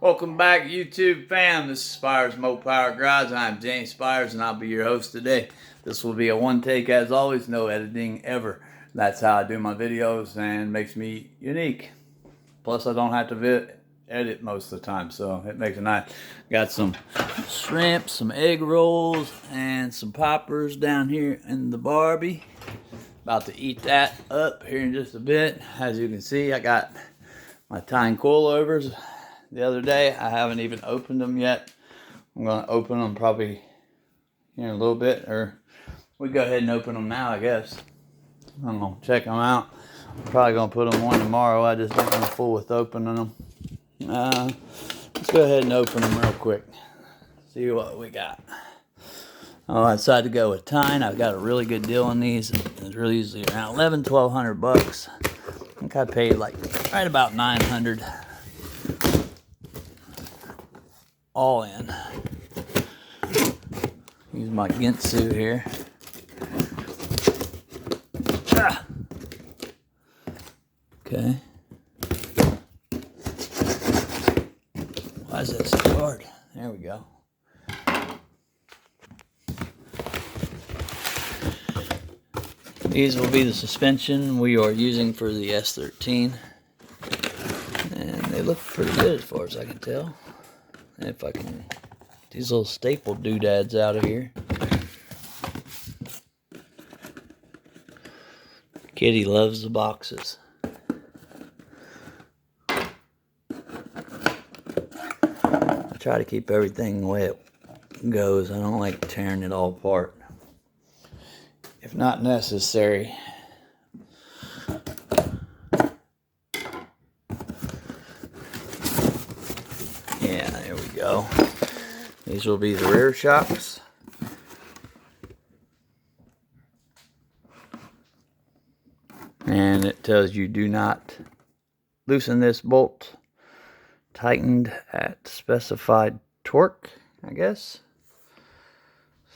Welcome back, YouTube fam. This is Spires Mo Power Garage. I'm James Spires, and I'll be your host today. This will be a one take, as always, no editing ever. That's how I do my videos, and makes me unique. Plus, I don't have to edit most of the time, so it makes it nice. Got some shrimp, some egg rolls, and some poppers down here in the Barbie. About to eat that up here in just a bit. As you can see, I got my TEIN coilovers. The other day, I haven't even opened them yet. I'm going to open them probably in a little bit, or we go ahead and open them now, I guess. I'm going to check them out. I'm probably going to put them on tomorrow. I just don't want to fool with opening them. Let's go ahead and open them real quick. See what we got. Oh, I decided to go with TEIN. I've got a really good deal on these. It's really usually around $1,100-1,200. I think I paid like right about $900. All in. Use my Ginsu here. Okay. Why is that so hard? There we go. These will be the suspension we are using for the S13. And they look pretty good as far as I can tell. If I can get these little staple doodads out of here. Kitty loves the boxes. I try to keep everything the way it goes. I don't like tearing it all apart. If not necessary. Yeah, there we go. These will be the rear shocks. And it tells you do not loosen this bolt. Tightened at specified torque, I guess.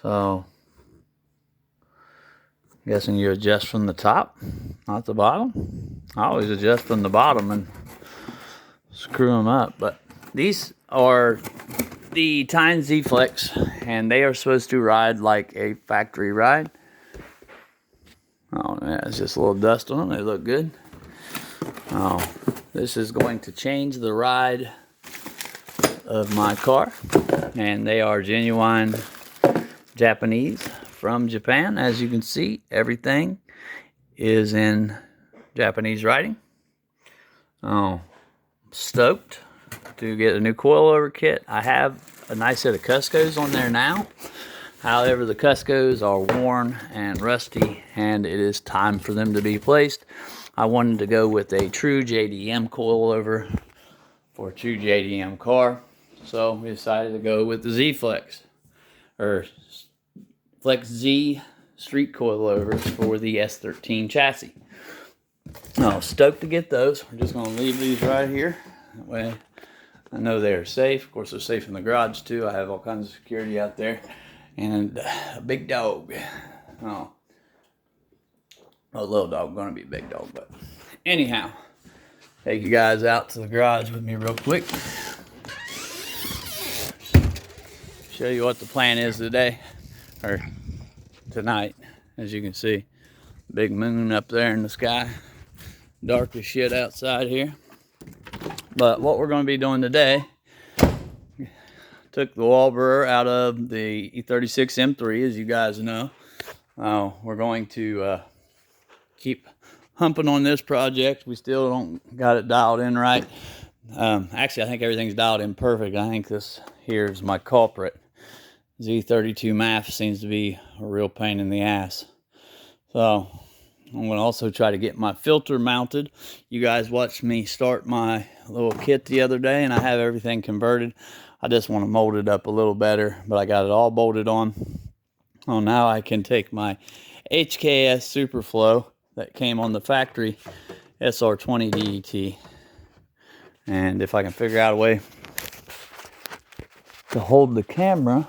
So, I'm guessing you adjust from the top, not the bottom. I always adjust from the bottom and screw them up, but these are the TEIN Z-Flex, and they are supposed to ride like a factory ride. Oh, yeah, it's just a little dust on them. They look good. Oh, this is going to change the ride of my car, and they are genuine Japanese from Japan. As you can see, everything is in Japanese writing. Oh, stoked to get a new coilover kit. I have a nice set of Cuscos on there now. However, the Cuscos are worn and rusty, and it is time for them to be placed. I wanted to go with a true JDM coilover for a true JDM car, so we decided to go with the Z-Flex, or Flex Z street coilovers for the S13 chassis. Oh, stoked to get those. We're just going to leave these right here. That way I know they're safe. Of course, they're safe in the garage too. I have all kinds of security out there. And a big dog. Oh, a little dog, gonna be a big dog, but anyhow, take you guys out to the garage with me real quick. Show you what the plan is today, or tonight. As you can see, big moon up there in the sky. Dark as shit outside here. But what we're gonna be doing today, took the wall out of the E36 M3, as you guys know. We're going to keep humping on this project. We still don't got it dialed in right. Actually, I think everything's dialed in perfect. I think this here is my culprit. Z32 MAF seems to be a real pain in the ass. So I'm going to also try to get my filter mounted. You guys watched me start my little kit the other day, and I have everything converted. I just want to mold it up a little better, but I got it all bolted on. Oh, now I can take my HKS Superflow that came on the factory SR20 DET, and if I can figure out a way to hold the camera,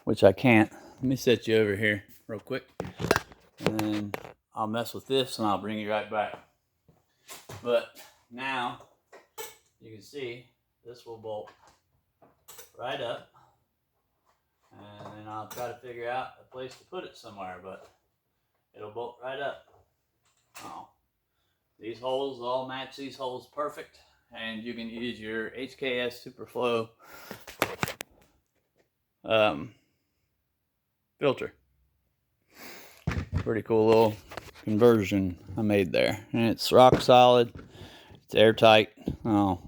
which I can't, let me set you over here real quick, and then I'll mess with this and I'll bring you right back. But now you can see this will bolt right up, and then I'll try to figure out a place to put it somewhere, but it'll bolt right up. Oh, these holes all match these holes perfect, and you can use your HKS Superflow filter. Pretty cool little conversion I made there, and it's rock solid, it's airtight. Oh,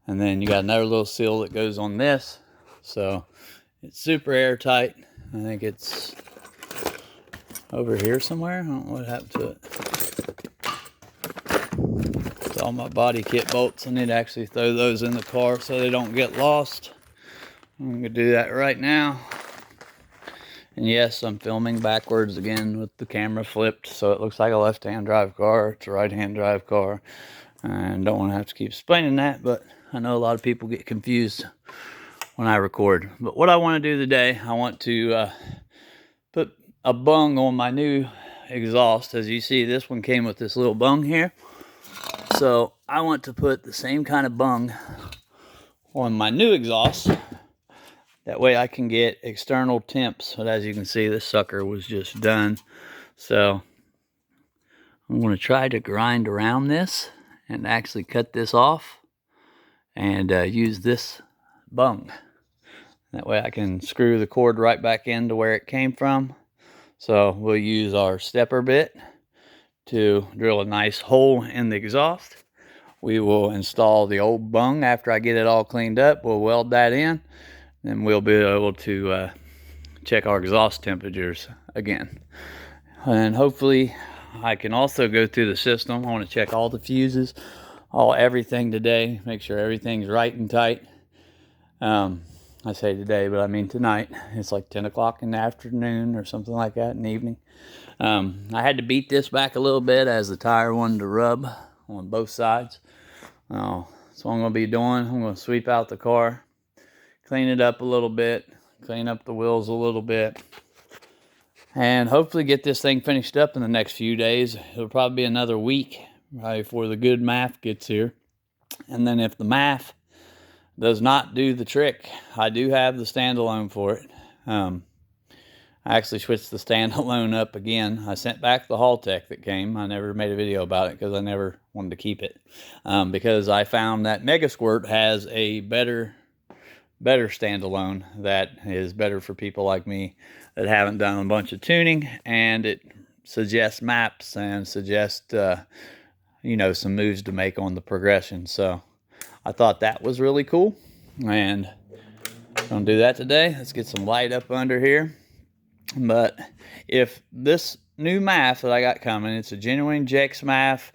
and then you got another little seal that goes on this, so it's super airtight. I think it's over here somewhere. I don't know what happened to it. It's all my body kit bolts. I need to actually throw those in the car so they don't get lost. I'm gonna do that right now. And yes, I'm filming backwards again with the camera flipped, so it looks like a left-hand drive car. It's a right-hand drive car. And don't want to have to keep explaining that, but I know a lot of people get confused when I record. But what I want to do today, I want to put a bung on my new exhaust. As you see, this one came with this little bung here. So I want to put the same kind of bung on my new exhaust. That way I can get external temps. But as you can see, this sucker was just done. So I'm going to try to grind around this and actually cut this off and use this bung. That way I can screw the cord right back into where it came from. So we'll use our stepper bit to drill a nice hole in the exhaust. We will install the old bung after I get it all cleaned up. We'll weld that in, and we'll be able to check our exhaust temperatures again. And hopefully I can also go through the system. I want to check all the fuses, everything today, make sure everything's right and tight. I say today, but I mean tonight. It's like 10 o'clock in the afternoon or something like that in the evening. I had to beat this back a little bit as the tire wanted to rub on both sides. So what I'm going to be doing, I'm going to sweep out the car, clean it up a little bit, clean up the wheels a little bit, and hopefully get this thing finished up in the next few days. It'll probably be another week right before the good MAF gets here. And then if the MAF does not do the trick, I do have the standalone for it. I actually switched the standalone up again. I sent back the Haltech that came. I never made a video about it because I never wanted to keep it. Because I found that Mega Squirt has a better standalone that is better for people like me that haven't done a bunch of tuning, and it suggests maps and suggests some moves to make on the progression. So I thought that was really cool, and I'm gonna do that today. Let's get some light up under here. But if this new MAF that I got coming, it's a genuine Jex MAF,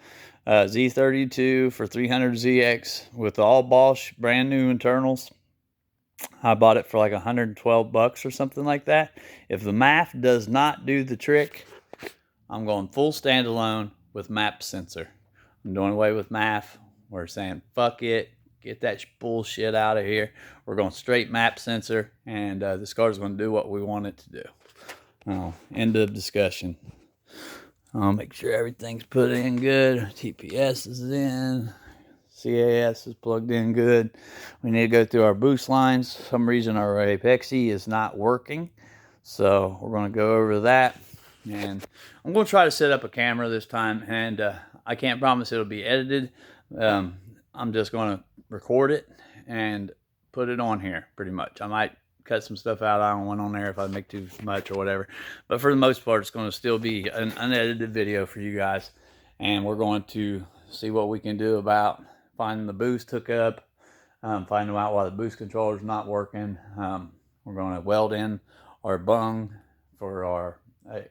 Z32 for 300ZX with all Bosch brand new internals. I bought it for like 112 bucks or something like that. If the MAF does not do the trick, I'm going full standalone with map sensor. I'm doing away with MAF. We're saying fuck it, get that bullshit out of here. We're going straight map sensor, and this car is going to do what we want it to do. End of discussion. I'll make sure everything's put in good. TPS is in. CAS is plugged in good. We need to go through our boost lines. For some reason our Apexi is not working, so we're going to go over that. And I'm going to try to set up a camera this time, and I can't promise it'll be edited. I'm just going to record it and put it on here pretty much. I might cut some stuff out I don't want on there if I make too much or whatever, but for the most part it's going to still be an unedited video for you guys, and we're going to see what we can do about finding the boost hookup, finding out why the boost controller is not working. We're going to weld in our bung for our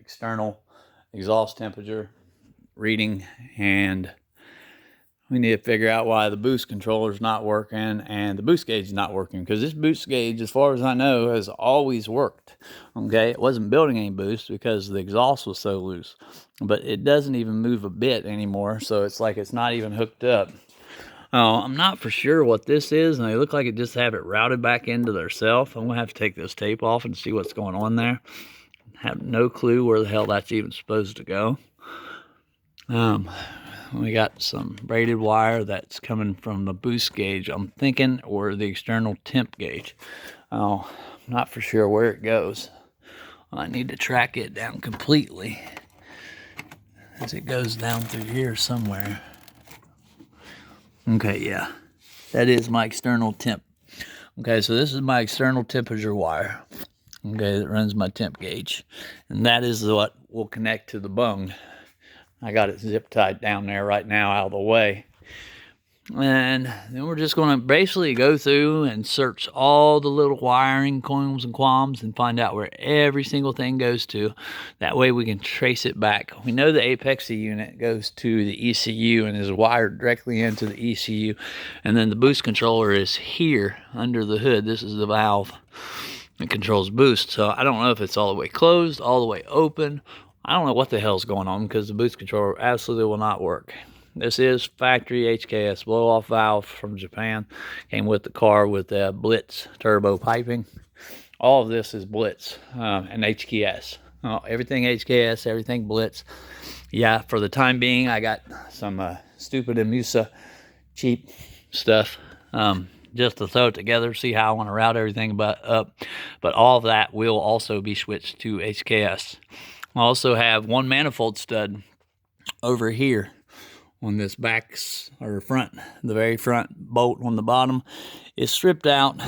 external exhaust temperature reading, and we need to figure out why the boost controller is not working and the boost gauge is not working, because this boost gauge, as far as I know, has always worked. Okay, it wasn't building any boost because the exhaust was so loose, but it doesn't even move a bit anymore, so it's like it's not even hooked up. I'm not for sure what this is, and they look like it just have it routed back into their self. I'm gonna have to take this tape off and see what's going on there. I have no clue where the hell that's even supposed to go. we got some braided wire that's coming from the boost gauge, I'm thinking, or the external temp gauge. Oh, I'm not for sure where it goes. I need to track it down completely, as it goes down through here somewhere. Okay, yeah, that is my external temp. Okay, so this is my external temperature wire. Okay, that runs my temp gauge, and that is what will connect to the bung. I got it zip tied down there right now, out of the way. And then we're just going to basically go through and search all the little wiring coils and qualms and find out where every single thing goes to. That way we can trace it back. We know the apexy unit goes to the ECU and is wired directly into the ECU. And then the boost controller is here under the hood. This is the valve that controls boost. So I don't know if it's all the way closed, all the way open. I don't know what the hell's going on, because the boost controller absolutely will not work. This is factory HKS blow-off valve from Japan. Came with the car with the Blitz turbo piping. All of this is Blitz and HKS. Everything HKS, everything Blitz. Yeah, for the time being, I got some stupid Amusa cheap stuff just to throw it together, see how I want to route everything up. But all of that will also be switched to HKS. I also have one manifold stud over here on this back or front, the very front bolt on the bottom is stripped out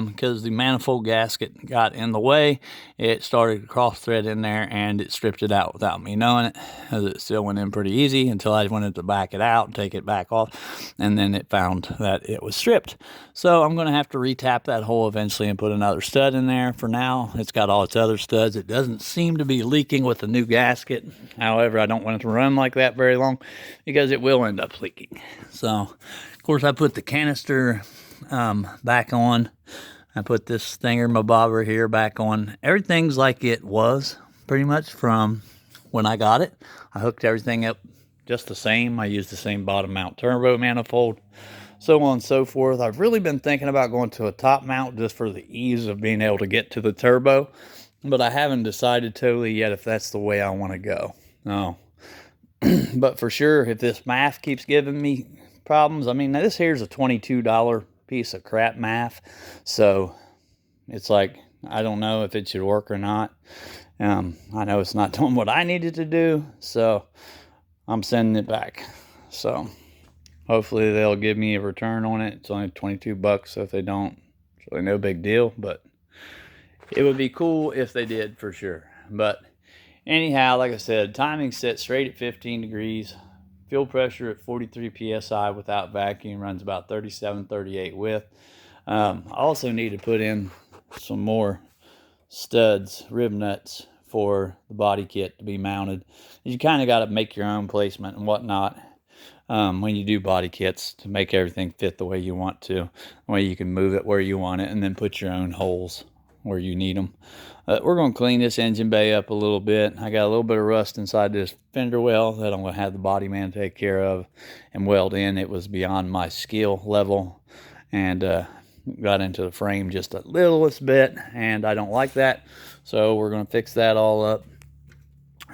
because the manifold gasket got in the way. It started to cross thread in there and it stripped it out without me knowing it, because it still went in pretty easy until I wanted to back it out and take it back off, and then it found that it was stripped. So I'm going to have to retap that hole eventually and put another stud in there. For now, it's got all its other studs. It doesn't seem to be leaking with the new gasket. However, I don't want it to run like that very long, because it will end up leaking. So, of course, I put the canister back on. I put this thingamabobber here back on. Everything's like it was pretty much from when I got it. I hooked everything up just the same. I used the same bottom mount turbo manifold, so on and so forth. I've really been thinking about going to a top mount just for the ease of being able to get to the turbo, but I haven't decided totally yet if that's the way I want to go. No. But for sure, if this math keeps giving me problems, I mean, this here's a $22 piece of crap math, so it's like, I don't know if it should work or not. I know it's not doing what I needed to do, so I'm sending it back. So hopefully they'll give me a return on it. It's only 22 bucks, so if they don't, it's really no big deal, but it would be cool if they did, for sure. But anyhow, like I said, timing set straight at 15 degrees. Fuel pressure at 43 psi without vacuum, runs about 37, 38 width. I also need to put in some more studs, rib nuts for the body kit to be mounted. You kind of got to make your own placement and whatnot when you do body kits to make everything fit the way you want to. The way you can move it where you want it and then put your own holes where you need them. We're going to clean this engine bay up a little bit. I got a little bit of rust inside this fender well that I'm going to have the body man take care of and weld in. It was beyond my skill level and got into the frame just a littlest bit, and I don't like that. So we're going to fix that all up.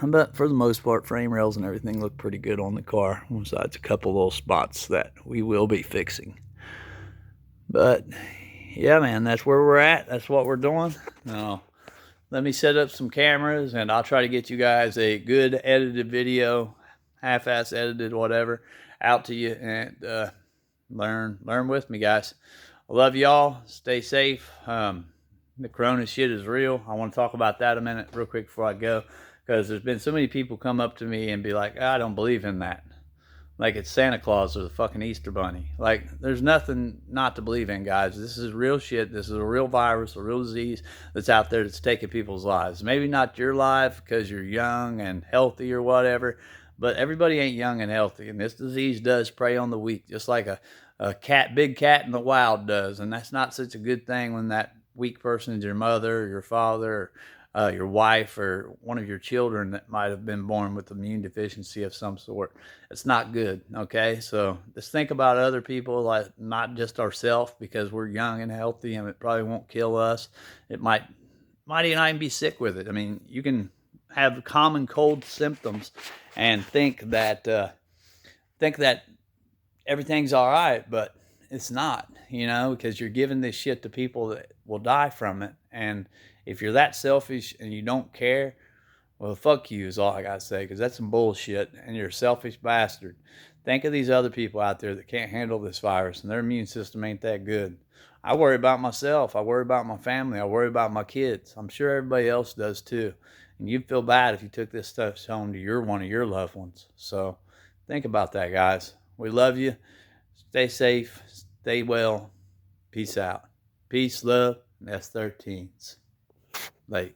But for the most part, frame rails and everything look pretty good on the car, besides a couple little spots that we will be fixing. But yeah, man, that's where we're at. That's what we're doing. Now, let me set up some cameras, and I'll try to get you guys a good edited video, half-ass edited, whatever, out to you, and learn with me, guys. I love y'all. Stay safe. The corona shit is real. I want to talk about that a minute real quick before I go, because there's been so many people come up to me and be like, I don't believe in that. Like it's Santa Claus or the fucking Easter Bunny. Like, there's nothing not to believe in, guys. This is real shit. This is a real virus, a real disease that's out there that's taking people's lives. Maybe not your life because you're young and healthy or whatever, but everybody ain't young and healthy. And this disease does prey on the weak, just like a big cat in the wild does. And that's not such a good thing when that weak person is your mother or your father or your wife or one of your children that might have been born with immune deficiency of some sort. It's not good, okay? So just think about other people, like not just ourselves, because we're young and healthy and it probably won't kill us. It might even be sick with it. I mean, you can have common cold symptoms and think that think that everything's all right, but it's not, you know, because you're giving this shit to people that will die from it. And if you're that selfish and you don't care, well, fuck you is all I gotta say, because that's some bullshit, and you're a selfish bastard. Think of these other people out there that can't handle this virus, and their immune system ain't that good. I worry about myself. I worry about my family. I worry about my kids. I'm sure everybody else does too. And you'd feel bad if you took this stuff home to one of your loved ones. So think about that, guys. We love you. Stay safe. Stay well. Peace out. Peace, love, and S13's. Late.